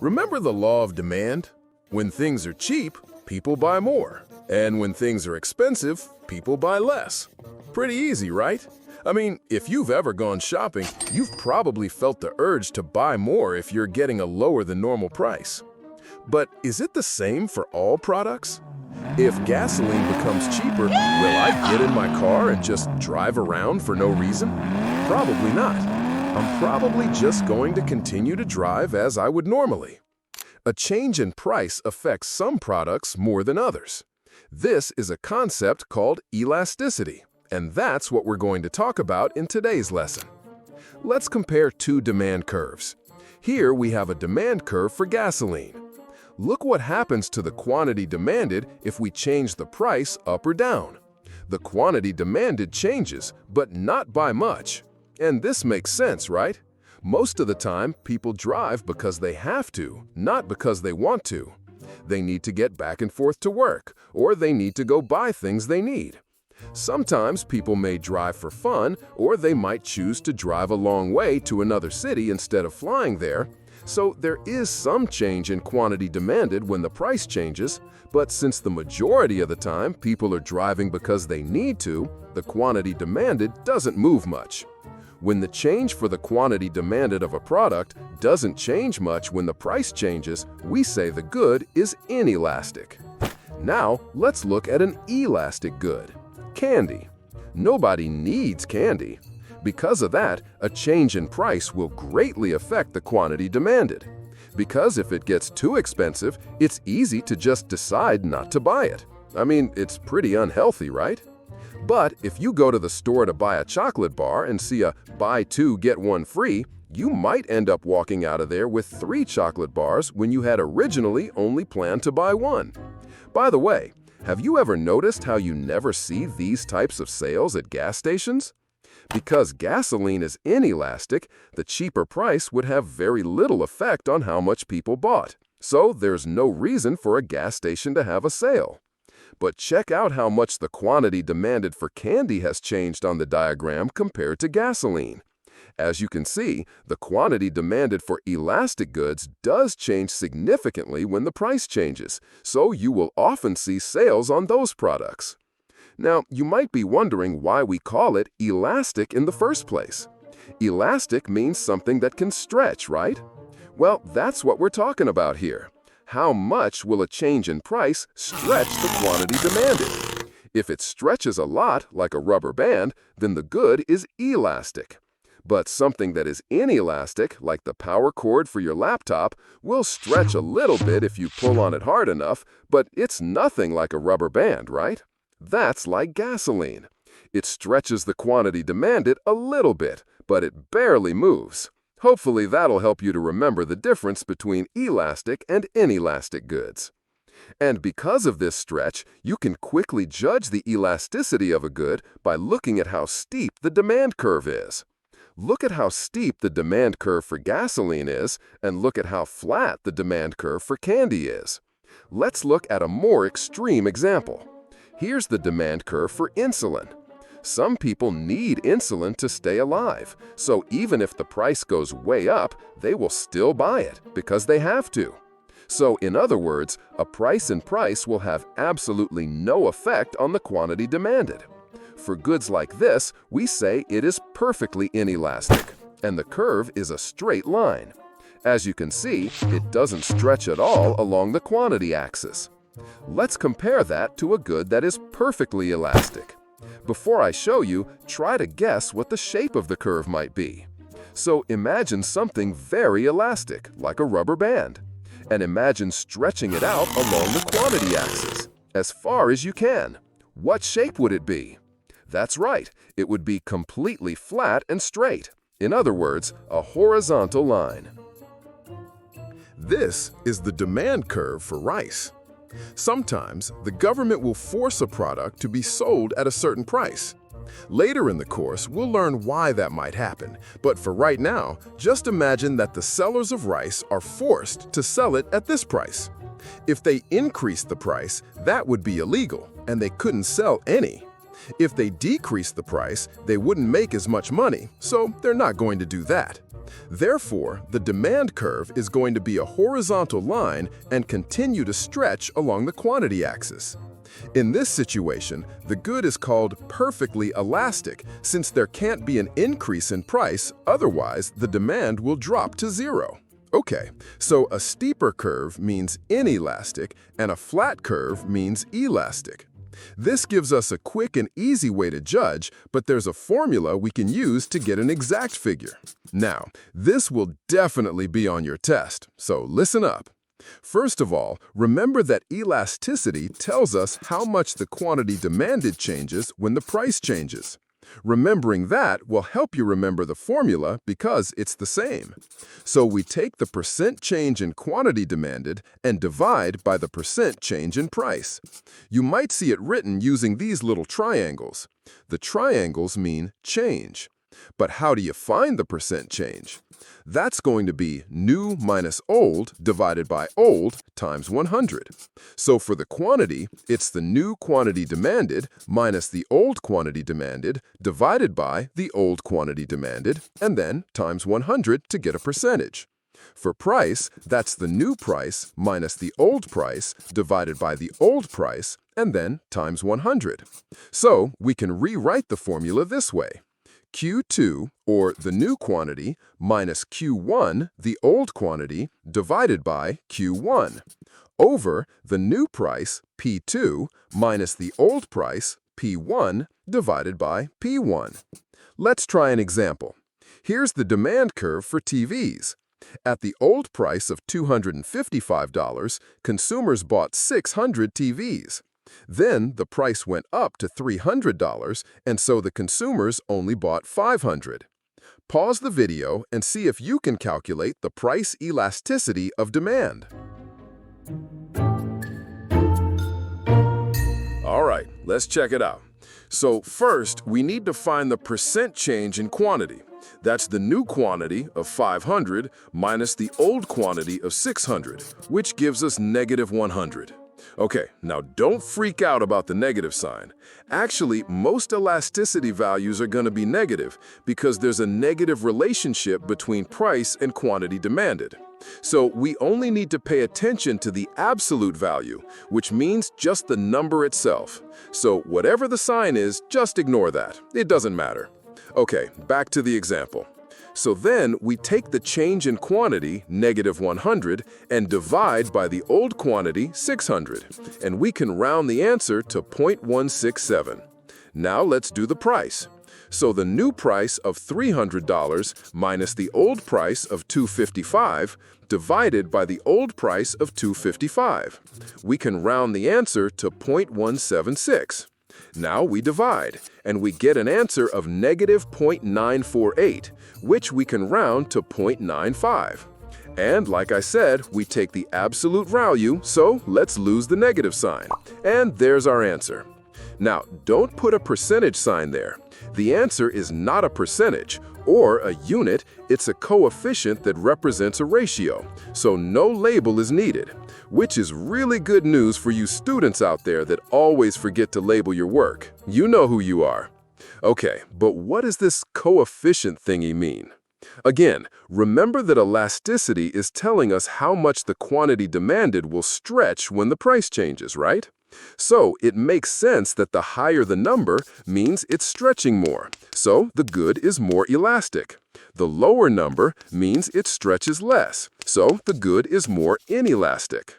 Remember the law of demand? When things are cheap, people buy more. And when things are expensive, people buy less. Pretty easy, right? I mean, if you've ever gone shopping, you've probably felt the urge to buy more if you're getting a lower than normal price. But is it the same for all products? If gasoline becomes cheaper, will I get in my car and just drive around for no reason? Probably not. I'm probably just going to continue to drive as I would normally. A change in price affects some products more than others. This is a concept called elasticity, and that's what we're going to talk about in today's lesson. Let's compare two demand curves. Here we have a demand curve for gasoline. Look what happens to the quantity demanded if we change the price up or down. The quantity demanded changes, but not by much. And this makes sense, right? Most of the time, people drive because they have to, not because they want to. They need to get back and forth to work, or they need to go buy things they need. Sometimes people may drive for fun, or they might choose to drive a long way to another city instead of flying there. So there is some change in quantity demanded when the price changes, but since the majority of the time people are driving because they need to, the quantity demanded doesn't move much. When the change for the quantity demanded of a product doesn't change much when the price changes, we say the good is inelastic. Now, let's look at an elastic good, candy. Nobody needs candy. Because of that, a change in price will greatly affect the quantity demanded. Because if it gets too expensive, it's easy to just decide not to buy it. I mean, it's pretty unhealthy, right? But if you go to the store to buy a chocolate bar and see a buy two, get one free, you might end up walking out of there with 3 chocolate bars when you had originally only planned to buy one. By the way, have you ever noticed how you never see these types of sales at gas stations? Because gasoline is inelastic, the cheaper price would have very little effect on how much people bought. So there's no reason for a gas station to have a sale. But check out how much the quantity demanded for candy has changed on the diagram compared to gasoline. As you can see, the quantity demanded for elastic goods does change significantly when the price changes, so you will often see sales on those products. Now, you might be wondering why we call it elastic in the first place. Elastic means something that can stretch, right? Well, that's what we're talking about here. How much will a change in price stretch the quantity demanded? If it stretches a lot, like a rubber band, then the good is elastic. But something that is inelastic, like the power cord for your laptop, will stretch a little bit if you pull on it hard enough, but it's nothing like a rubber band, right? That's like gasoline. It stretches the quantity demanded a little bit, but it barely moves. Hopefully that'll help you to remember the difference between elastic and inelastic goods. And because of this stretch, you can quickly judge the elasticity of a good by looking at how steep the demand curve is. Look at how steep the demand curve for gasoline is, and look at how flat the demand curve for candy is. Let's look at a more extreme example. Here's the demand curve for insulin. Some people need insulin to stay alive, so even if the price goes way up, they will still buy it because they have to. So in other words, a price in price will have absolutely no effect on the quantity demanded. For goods like this, we say it is perfectly inelastic, and the curve is a straight line. As you can see, it doesn't stretch at all along the quantity axis. Let's compare that to a good that is perfectly elastic. Before I show you, try to guess what the shape of the curve might be. So imagine something very elastic, like a rubber band. And imagine stretching it out along the quantity axis, as far as you can. What shape would it be? That's right, it would be completely flat and straight. In other words, a horizontal line. This is the demand curve for rice. Sometimes, the government will force a product to be sold at a certain price. Later in the course, we'll learn why that might happen, but for right now, just imagine that the sellers of rice are forced to sell it at this price. If they increase the price, that would be illegal, and they couldn't sell any. If they decrease the price, they wouldn't make as much money, so they're not going to do that. Therefore, the demand curve is going to be a horizontal line and continue to stretch along the quantity axis. In this situation, the good is called perfectly elastic since there can't be an increase in price, otherwise the demand will drop to zero. Okay, so a steeper curve means inelastic and a flat curve means elastic. This gives us a quick and easy way to judge, but there's a formula we can use to get an exact figure. Now, this will definitely be on your test, so listen up. First of all, remember that elasticity tells us how much the quantity demanded changes when the price changes. Remembering that will help you remember the formula because it's the same. So we take the percent change in quantity demanded and divide by the percent change in price. You might see it written using these little triangles. The triangles mean change. But how do you find the percent change? That's going to be new minus old divided by old times 100. So for the quantity, it's the new quantity demanded minus the old quantity demanded divided by the old quantity demanded, and then times 100 to get a percentage. For price, that's the new price minus the old price divided by the old price, and then times 100. So we can rewrite the formula this way. Q2, or the new quantity, minus Q1, the old quantity, divided by Q1, over the new price, P2, minus the old price, P1, divided by P1. Let's try an example. Here's the demand curve for TVs. At the old price of $255, consumers bought 600 TVs. Then the price went up to $300, and so the consumers only bought 500. Pause the video and see if you can calculate the price elasticity of demand. All right, let's check it out. So first, we need to find the percent change in quantity. That's the new quantity of 500 minus the old quantity of 600, which gives us negative 100. Okay, now don't freak out about the negative sign. Actually, most elasticity values are going to be negative because there's a negative relationship between price and quantity demanded. So we only need to pay attention to the absolute value, which means just the number itself. So whatever the sign is, just ignore that. It doesn't matter. Okay, back to the example. So then we take the change in quantity, negative 100, and divide by the old quantity, 600, and we can round the answer to 0.167. Now let's do the price. So the new price of $300 minus the old price of $255 divided by the old price of $255. We can round the answer to 0.176. Now we divide, and we get an answer of negative 0.948, which we can round to 0.95. And like I said, we take the absolute value, so let's lose the negative sign. And there's our answer. Now, don't put a percentage sign there. The answer is not a percentage or a unit, it's a coefficient that represents a ratio, so no label is needed, which is really good news for you students out there that always forget to label your work. You know who you are. Okay, but what does this coefficient thingy mean? Again, remember that elasticity is telling us how much the quantity demanded will stretch when the price changes, right? So it makes sense that the higher the number means it's stretching more, so the good is more elastic. The lower number means it stretches less, so the good is more inelastic.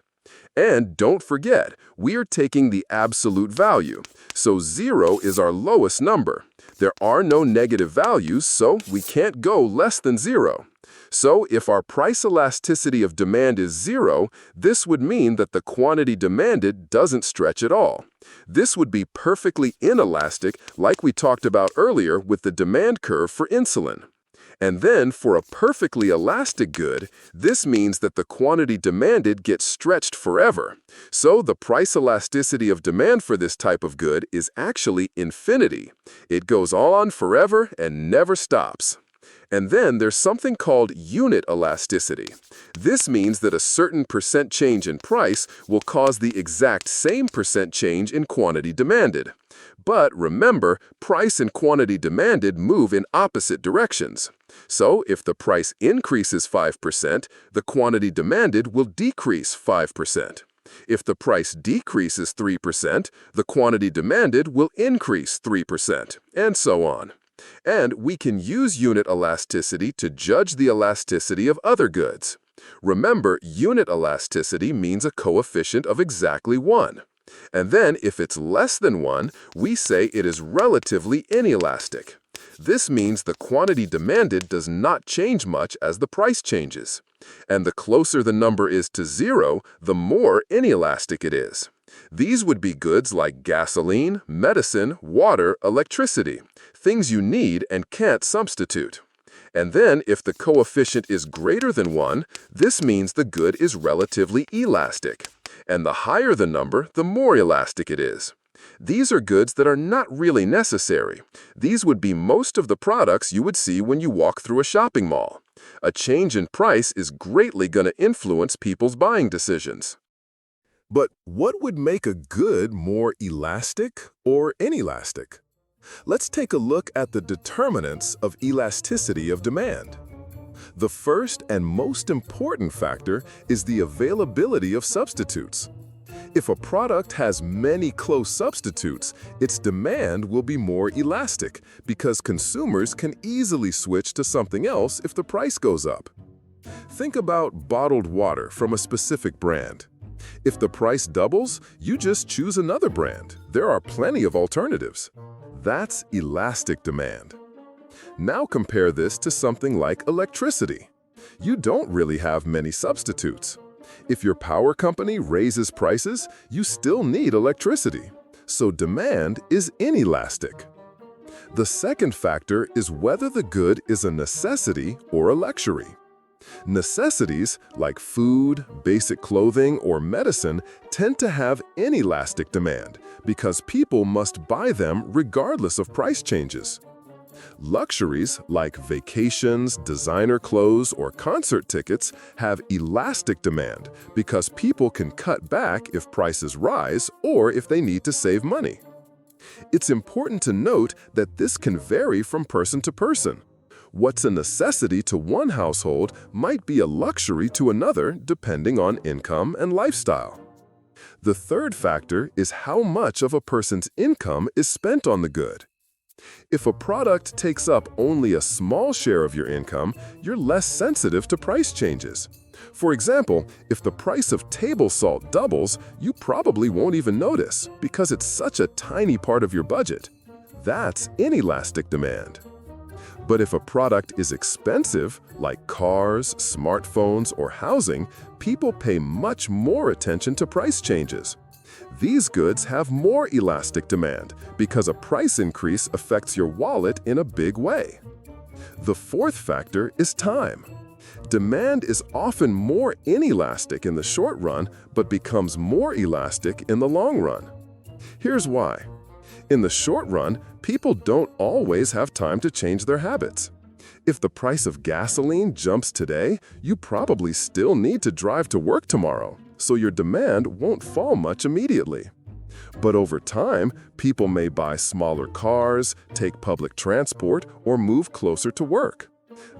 And don't forget, we are taking the absolute value, so 0 is our lowest number. There are no negative values, so we can't go less than 0. So if our price elasticity of demand is 0, this would mean that the quantity demanded doesn't stretch at all. This would be perfectly inelastic, like we talked about earlier with the demand curve for insulin. And then for a perfectly elastic good, this means that the quantity demanded gets stretched forever. So the price elasticity of demand for this type of good is actually infinity. It goes on forever and never stops. And then there's something called unit elasticity. This means that a certain percent change in price will cause the exact same percent change in quantity demanded. But remember, price and quantity demanded move in opposite directions. So if the price increases 5%, the quantity demanded will decrease 5%. If the price decreases 3%, the quantity demanded will increase 3%, and so on. And we can use unit elasticity to judge the elasticity of other goods. Remember, unit elasticity means a coefficient of exactly 1. And then, if it's less than 1, we say it is relatively inelastic. This means the quantity demanded does not change much as the price changes. And the closer the number is to 0, the more inelastic it is. These would be goods like gasoline, medicine, water, electricity, things you need and can't substitute. And then, if the coefficient is greater than 1, this means the good is relatively elastic. And the higher the number, the more elastic it is. These are goods that are not really necessary. These would be most of the products you would see when you walk through a shopping mall. A change in price is greatly going to influence people's buying decisions. But what would make a good more elastic or inelastic? Let's take a look at the determinants of elasticity of demand. The first and most important factor is the availability of substitutes. If a product has many close substitutes, its demand will be more elastic because consumers can easily switch to something else if the price goes up. Think about bottled water from a specific brand. If the price doubles, you just choose another brand. There are plenty of alternatives. That's elastic demand. Now compare this to something like electricity. You don't really have many substitutes. If your power company raises prices, you still need electricity. So demand is inelastic. The second factor is whether the good is a necessity or a luxury. Necessities, like food, basic clothing, or medicine, tend to have inelastic demand because people must buy them regardless of price changes. Luxuries, like vacations, designer clothes, or concert tickets, have elastic demand because people can cut back if prices rise or if they need to save money. It's important to note that this can vary from person to person. What's a necessity to one household might be a luxury to another depending on income and lifestyle. The third factor is how much of a person's income is spent on the good. If a product takes up only a small share of your income, you're less sensitive to price changes. For example, if the price of table salt doubles, you probably won't even notice because it's such a tiny part of your budget. That's inelastic demand. But if a product is expensive, like cars, smartphones, or housing, people pay much more attention to price changes. These goods have more elastic demand because a price increase affects your wallet in a big way. The fourth factor is time. Demand is often more inelastic in the short run, but becomes more elastic in the long run. Here's why. In the short run, people don't always have time to change their habits. If the price of gasoline jumps today, you probably still need to drive to work tomorrow, so your demand won't fall much immediately. But over time, people may buy smaller cars, take public transport, or move closer to work.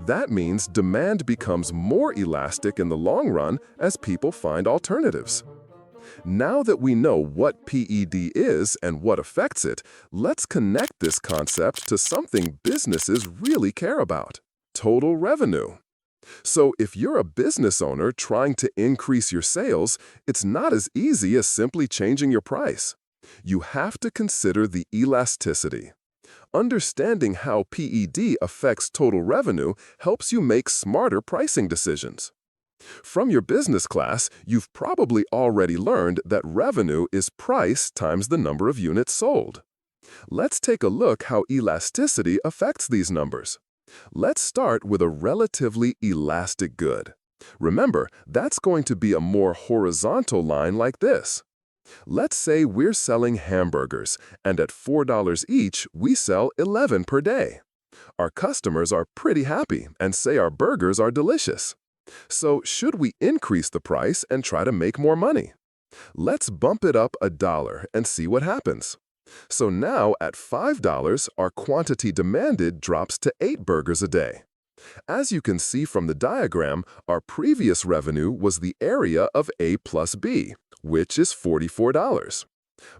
That means demand becomes more elastic in the long run as people find alternatives. Now that we know what PED is and what affects it, let's connect this concept to something businesses really care about: total revenue. So if you're a business owner trying to increase your sales, it's not as easy as simply changing your price. You have to consider the elasticity. Understanding how PED affects total revenue helps you make smarter pricing decisions. From your business class, you've probably already learned that revenue is price times the number of units sold. Let's take a look how elasticity affects these numbers. Let's start with a relatively elastic good. Remember, that's going to be a more horizontal line like this. Let's say we're selling hamburgers, and at $4 each, we sell 11 per day. our customers are pretty happy and say our burgers are delicious. So should we increase the price and try to make more money? Let's bump it up $1 and see what happens. So now at $5, our quantity demanded drops to 8 burgers a day. As you can see from the diagram, our previous revenue was the area of A plus B, which is $44.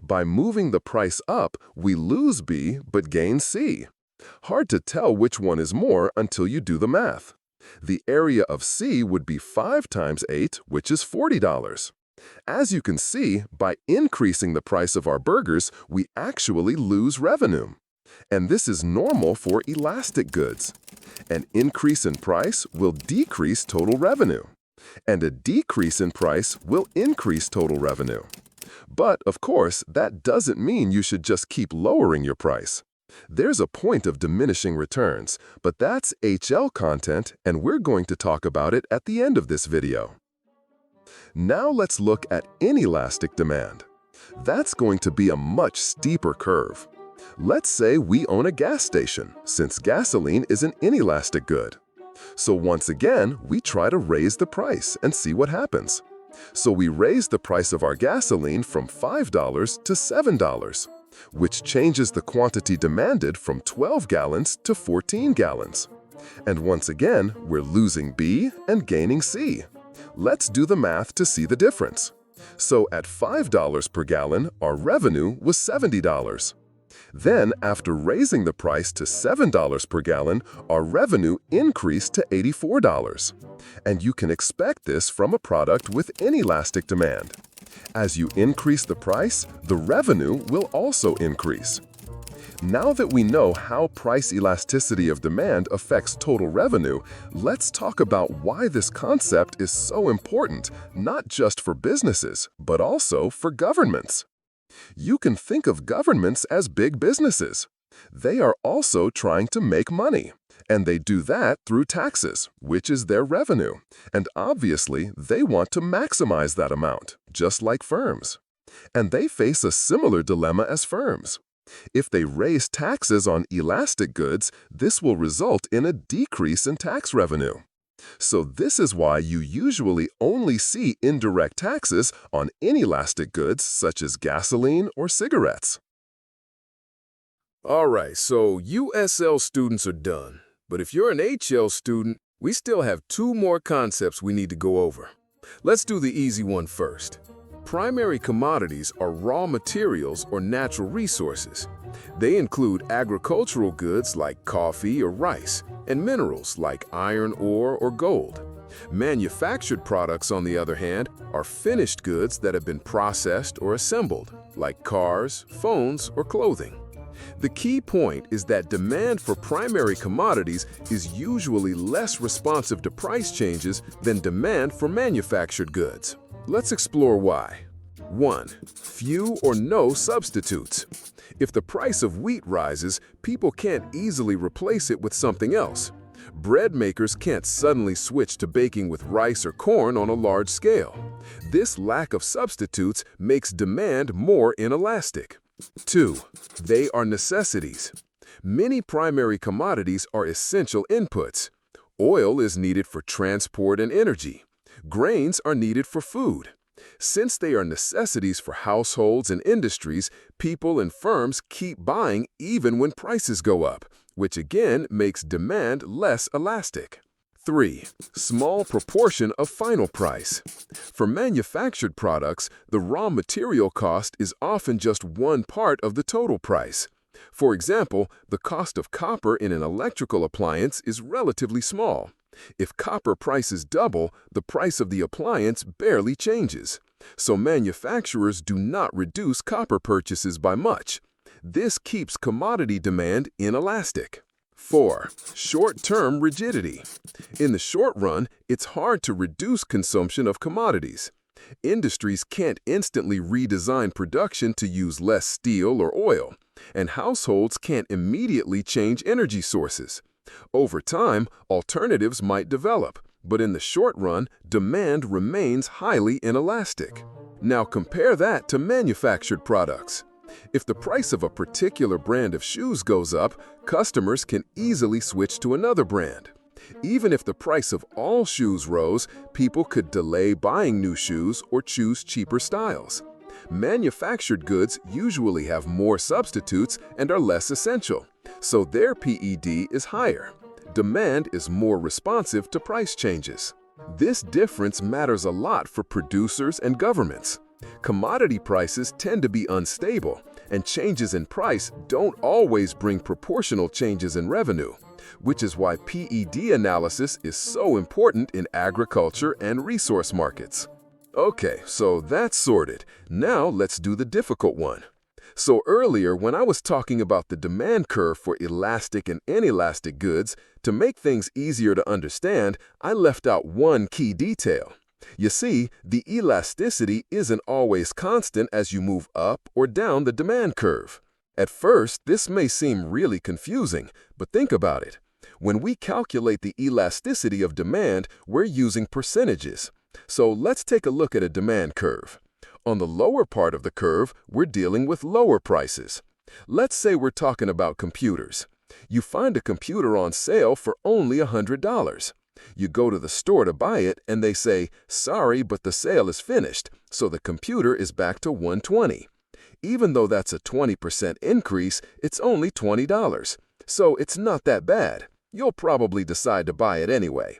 By moving the price up, we lose B but gain C. Hard to tell which one is more until you do the math. The area of C would be 5 times 8, which is $40. As you can see, by increasing the price of our burgers, we actually lose revenue. And this is normal for elastic goods. An increase in price will decrease total revenue, and a decrease in price will increase total revenue. But, of course, that doesn't mean you should just keep lowering your price. There's a point of diminishing returns, but that's HL content, and we're going to talk about it at the end of this video. Now let's look at inelastic demand. That's going to be a much steeper curve. Let's say we own a gas station, since gasoline is an inelastic good. So once again, we try to raise the price and see what happens. So we raise the price of our gasoline from $5 to $7, which changes the quantity demanded from 12 gallons to 14 gallons. And once again, we're losing B and gaining C. Let's do the math to see the difference. So at $5 per gallon, our revenue was $70. Then, after raising the price to $7 per gallon, our revenue increased to $84. And you can expect this from a product with inelastic demand. As you increase the price, the revenue will also increase. Now that we know how price elasticity of demand affects total revenue, let's talk about why this concept is so important, not just for businesses, but also for governments. You can think of governments as big businesses. They are also trying to make money, and they do that through taxes, which is their revenue. And obviously, they want to maximize that amount, just like firms. And they face a similar dilemma as firms. If they raise taxes on elastic goods, this will result in a decrease in tax revenue. So this is why you usually only see indirect taxes on inelastic goods such as gasoline or cigarettes. All right, so USL students are done. But if you're an HL student, we still have 2 more concepts we need to go over. Let's do the easy one first. Primary commodities are raw materials or natural resources. They include agricultural goods like coffee or rice, and minerals like iron ore or gold. Manufactured products, on the other hand, are finished goods that have been processed or assembled, like cars, phones, or clothing. The key point is that demand for primary commodities is usually less responsive to price changes than demand for manufactured goods. Let's explore why. 1. Few or no substitutes. If the price of wheat rises, people can't easily replace it with something else. Bread makers can't suddenly switch to baking with rice or corn on a large scale. This lack of substitutes makes demand more inelastic. 2. They are necessities. Many primary commodities are essential inputs. Oil is needed for transport and energy. Grains are needed for food. Since they are necessities for households and industries, people and firms keep buying even when prices go up, which again makes demand less elastic. 3. Small proportion of final price. For manufactured products, the raw material cost is often just one part of the total price. For example, the cost of copper in an electrical appliance is relatively small. If copper prices double, the price of the appliance barely changes. So manufacturers do not reduce copper purchases by much. This keeps commodity demand inelastic. 4. Short-term rigidity. In the short run, it's hard to reduce consumption of commodities. Industries can't instantly redesign production to use less steel or oil, and households can't immediately change energy sources. Over time, alternatives might develop, but in the short run, demand remains highly inelastic. Now compare that to manufactured products. If the price of a particular brand of shoes goes up, customers can easily switch to another brand. Even if the price of all shoes rose, people could delay buying new shoes or choose cheaper styles. Manufactured goods usually have more substitutes and are less essential, so their PED is higher. Demand is more responsive to price changes. This difference matters a lot for producers and governments. Commodity prices tend to be unstable, and changes in price don't always bring proportional changes in revenue, which is why PED analysis is so important in agriculture and resource markets. Okay, so that's sorted. Now let's do the difficult one. So earlier, when I was talking about the demand curve for elastic and inelastic goods, to make things easier to understand, I left out one key detail. You see, the elasticity isn't always constant as you move up or down the demand curve. At first, this may seem really confusing, but think about it. When we calculate the elasticity of demand, we're using percentages. So let's take a look at a demand curve. On the lower part of the curve, we're dealing with lower prices. Let's say we're talking about computers. You find a computer on sale for only $100. You go to the store to buy it, and they say, "Sorry, but the sale is finished," so the computer is back to $120. Even though that's a 20% increase, it's only $20. So it's not that bad. You'll probably decide to buy it anyway.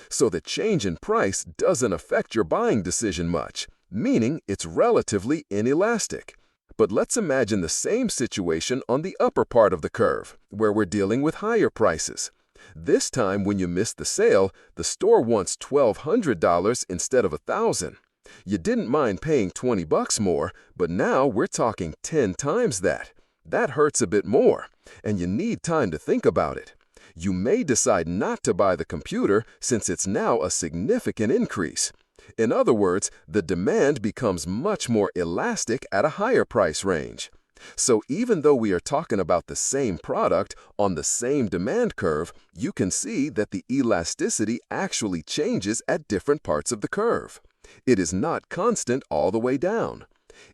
So the change in price doesn't affect your buying decision much, meaning it's relatively inelastic. But let's imagine the same situation on the upper part of the curve, where we're dealing with higher prices. This time, when you miss the sale, the store wants $1,200 instead of $1,000. You didn't mind paying $20 more, but now we're talking 10 times that. That hurts a bit more, and you need time to think about it. You may decide not to buy the computer since it's now a significant increase. In other words, the demand becomes much more elastic at a higher price range. So even though we are talking about the same product on the same demand curve, you can see that the elasticity actually changes at different parts of the curve. It is not constant all the way down.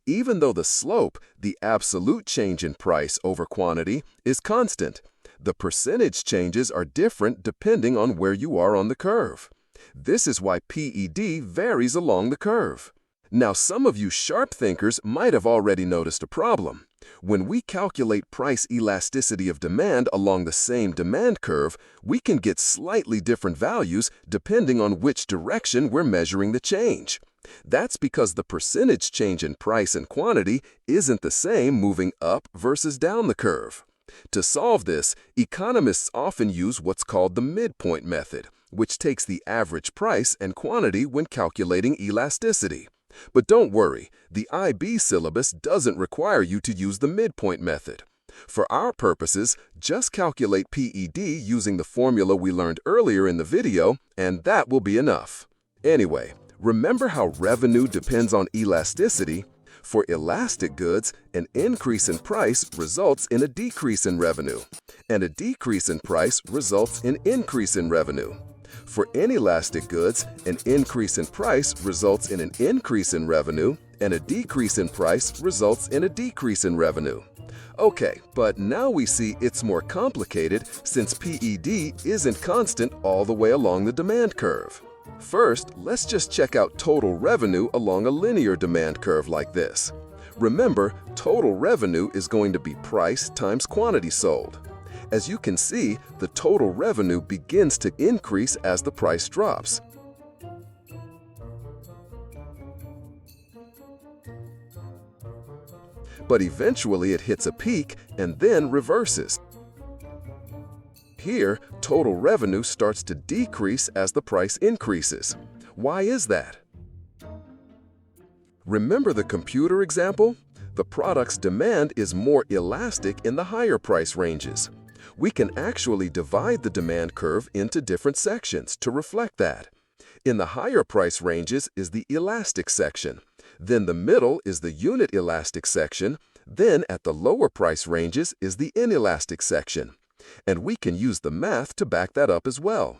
Even though the slope, the absolute change in price over quantity, is constant, the percentage changes are different depending on where you are on the curve. This is why PED varies along the curve. Now, some of you sharp thinkers might have already noticed a problem. When we calculate price elasticity of demand along the same demand curve, we can get slightly different values depending on which direction we're measuring the change. That's because the percentage change in price and quantity isn't the same moving up versus down the curve. To solve this, economists often use what's called the midpoint method, which takes the average price and quantity when calculating elasticity. But don't worry, the IB syllabus doesn't require you to use the midpoint method. For our purposes, just calculate PED using the formula we learned earlier in the video, and that will be enough. Anyway, remember how revenue depends on elasticity? For elastic goods, an increase in price results in a decrease in revenue, and a decrease in price results in increase in revenue. For inelastic goods, an increase in price results in an increase in revenue, and a decrease in price results in a decrease in revenue. Okay, but now we see it's more complicated since PED isn't constant all the way along the demand curve. First, let's just check out total revenue along a linear demand curve like this. Remember, total revenue is going to be price times quantity sold. As you can see, the total revenue begins to increase as the price drops. But eventually it hits a peak and then reverses. Here, total revenue starts to decrease as the price increases. Why is that? Remember the computer example? The product's demand is more elastic in the higher price ranges. We can actually divide the demand curve into different sections to reflect that. In the higher price ranges is the elastic section. Then the middle is the unit elastic section. Then at the lower price ranges is the inelastic section. And we can use the math to back that up as well.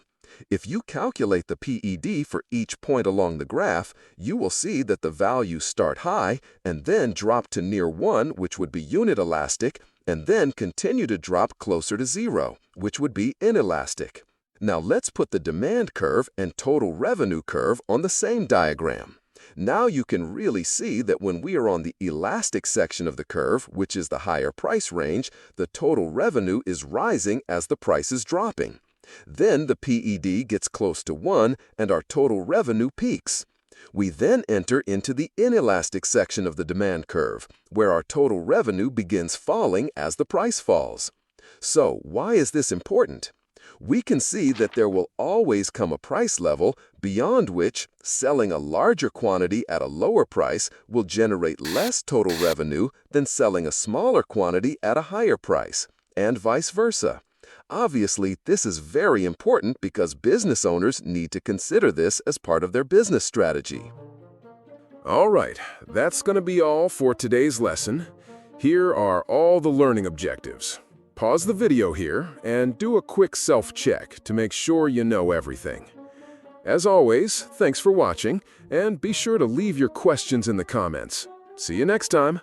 If you calculate the PED for each point along the graph, you will see that the values start high and then drop to near 1, which would be unit elastic, and then continue to drop closer to 0, which would be inelastic. Now let's put the demand curve and total revenue curve on the same diagram. Now you can really see that when we are on the elastic section of the curve, which is the higher price range, the total revenue is rising as the price is dropping. Then the PED gets close to 1 and our total revenue peaks. We then enter into the inelastic section of the demand curve, where our total revenue begins falling as the price falls. So, why is this important? We can see that there will always come a price level beyond which selling a larger quantity at a lower price will generate less total revenue than selling a smaller quantity at a higher price, and vice versa. Obviously, this is very important because business owners need to consider this as part of their business strategy. All right, that's going to be all for today's lesson. Here are all the learning objectives. Pause the video here and do a quick self-check to make sure you know everything. As always, thanks for watching, and be sure to leave your questions in the comments. See you next time.